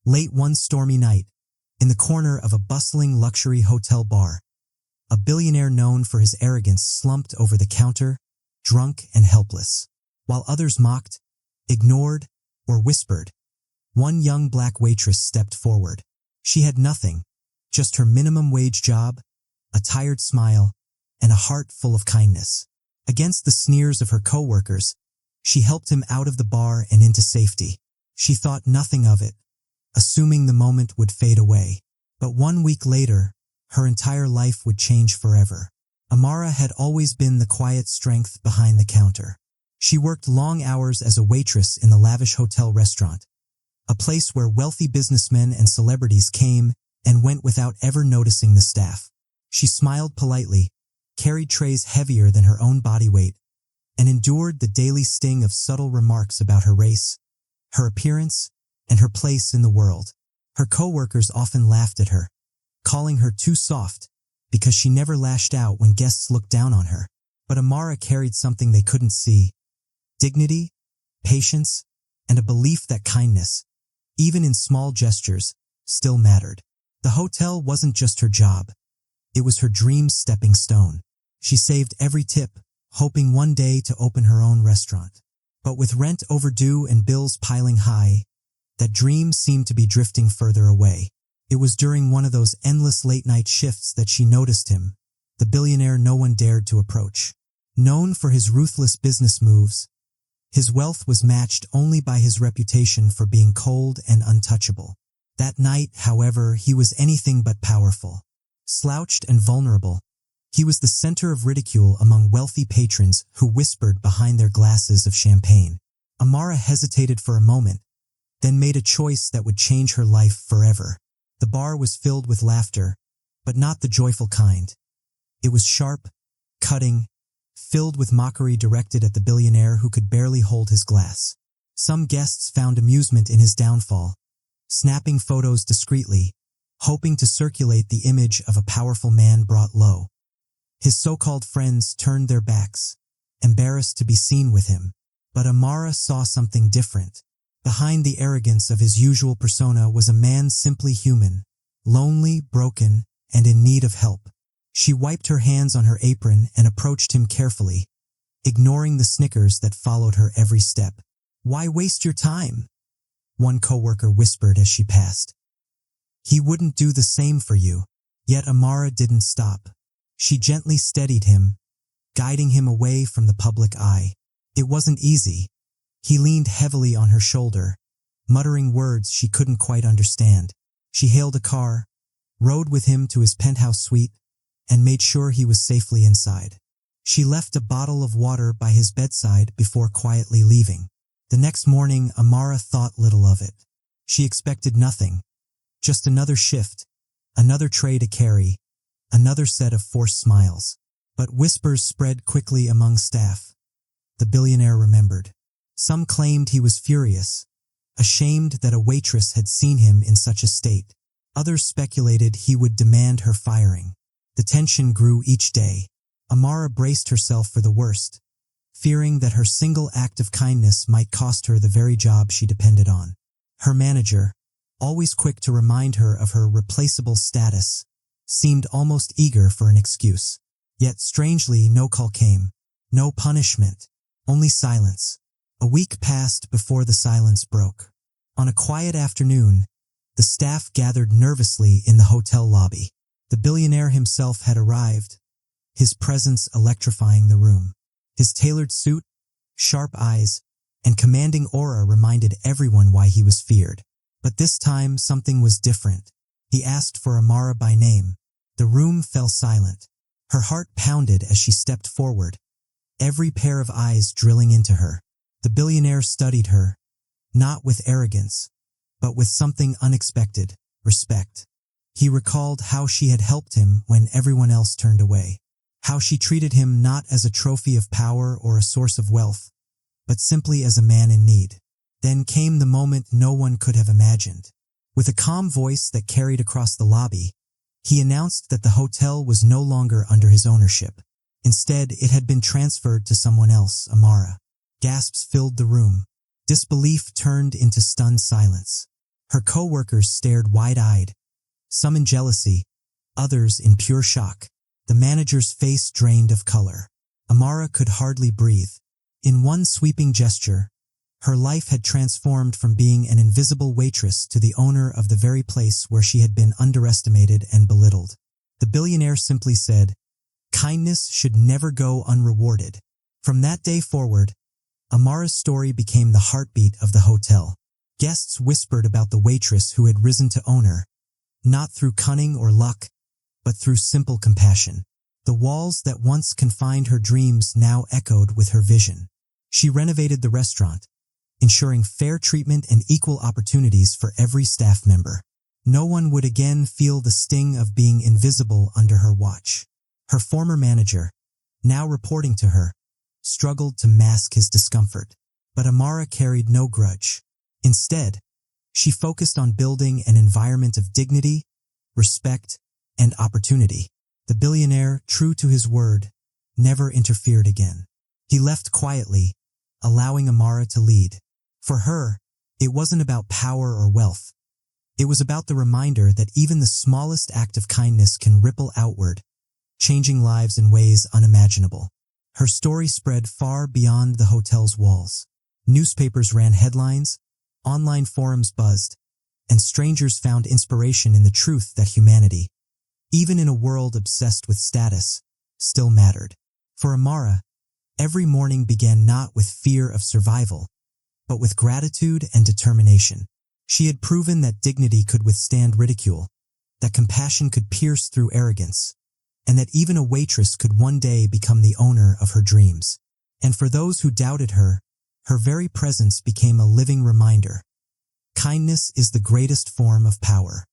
Late one stormy night, in the corner of a bustling luxury hotel bar, a billionaire known for his arrogance slumped over the counter, drunk and helpless. While others mocked, ignored, or whispered, one young black waitress stepped forward. She had nothing, just her minimum wage job, a tired smile, and a heart full of kindness. Against the sneers of her co-workers, she helped him out of the bar and into safety. She thought nothing of it, assuming the moment would fade away. But 1 week later, her entire life would change forever. Amara had always been the quiet strength behind the counter. She worked long hours as a waitress in the lavish hotel restaurant, a place where wealthy businessmen and celebrities came and went without ever noticing the staff. She smiled politely, carried trays heavier than her own body weight, and endured the daily sting of subtle remarks about her race, her appearance, and her place in the world. Her co-workers often laughed at her, calling her too soft because she never lashed out when guests looked down on her. But Amara carried something they couldn't see: dignity, patience, and a belief that kindness, even in small gestures, still mattered. The hotel wasn't just her job. It was her dream's stepping stone. She saved every tip, hoping one day to open her own restaurant. But with rent overdue and bills piling high, that dream seemed to be drifting further away. It was during one of those endless late-night shifts that she noticed him, the billionaire no one dared to approach. Known for his ruthless business moves, his wealth was matched only by his reputation for being cold and untouchable. That night, however, he was anything but powerful. Slouched and vulnerable, he was the center of ridicule among wealthy patrons who whispered behind their glasses of champagne. Amara hesitated for a moment, then made a choice that would change her life forever. The bar was filled with laughter, but not the joyful kind. It was sharp, cutting, filled with mockery directed at the billionaire who could barely hold his glass. Some guests found amusement in his downfall, snapping photos discreetly, hoping to circulate the image of a powerful man brought low. His so-called friends turned their backs, embarrassed to be seen with him. But Amara saw something different. Behind the arrogance of his usual persona was a man simply human, lonely, broken, and in need of help. She wiped her hands on her apron and approached him carefully, ignoring the snickers that followed her every step. "Why waste your time?" one coworker whispered as she passed. "He wouldn't do the same for you." Yet Amara didn't stop. She gently steadied him, guiding him away from the public eye. It wasn't easy. He leaned heavily on her shoulder, muttering words she couldn't quite understand. She hailed a car, rode with him to his penthouse suite, and made sure he was safely inside. She left a bottle of water by his bedside before quietly leaving. The next morning, Amara thought little of it. She expected nothing, just another shift, another tray to carry, another set of forced smiles. But whispers spread quickly among staff. The billionaire remembered. Some claimed he was furious, ashamed that a waitress had seen him in such a state. Others speculated he would demand her firing. The tension grew each day. Amara braced herself for the worst, fearing that her single act of kindness might cost her the very job she depended on. Her manager, always quick to remind her of her replaceable status, seemed almost eager for an excuse. Yet strangely, no call came. No punishment, only silence. A week passed before the silence broke. On a quiet afternoon, the staff gathered nervously in the hotel lobby. The billionaire himself had arrived, his presence electrifying the room. His tailored suit, sharp eyes, and commanding aura reminded everyone why he was feared. But this time, something was different. He asked for Amara by name. The room fell silent. Her heart pounded as she stepped forward, every pair of eyes drilling into her. The billionaire studied her, not with arrogance, but with something unexpected: respect. He recalled how she had helped him when everyone else turned away, how she treated him not as a trophy of power or a source of wealth, but simply as a man in need. Then came the moment no one could have imagined. With a calm voice that carried across the lobby, he announced that the hotel was no longer under his ownership. Instead, it had been transferred to someone else, Amara. Gasps filled the room. Disbelief turned into stunned silence. Her co-workers stared wide-eyed, some in jealousy, others in pure shock. The manager's face drained of color. Amara could hardly breathe. In one sweeping gesture, her life had transformed from being an invisible waitress to the owner of the very place where she had been underestimated and belittled. The billionaire simply said, "Kindness should never go unrewarded." From that day forward, Amara's story became the heartbeat of the hotel. Guests whispered about the waitress who had risen to owner, not through cunning or luck, but through simple compassion. The walls that once confined her dreams now echoed with her vision. She renovated the restaurant, ensuring fair treatment and equal opportunities for every staff member. No one would again feel the sting of being invisible under her watch. Her former manager, now reporting to her, struggled to mask his discomfort. But Amara carried no grudge. Instead, she focused on building an environment of dignity, respect, and opportunity. The billionaire, true to his word, never interfered again. He left quietly, allowing Amara to lead. For her, it wasn't about power or wealth. It was about the reminder that even the smallest act of kindness can ripple outward, changing lives in ways unimaginable. Her story spread far beyond the hotel's walls. Newspapers ran headlines, online forums buzzed, and strangers found inspiration in the truth that humanity, even in a world obsessed with status, still mattered. For Amara, every morning began not with fear of survival, but with gratitude and determination. She had proven that dignity could withstand ridicule, that compassion could pierce through arrogance, and that even a waitress could one day become the owner of her dreams. And for those who doubted her, her very presence became a living reminder. Kindness is the greatest form of power.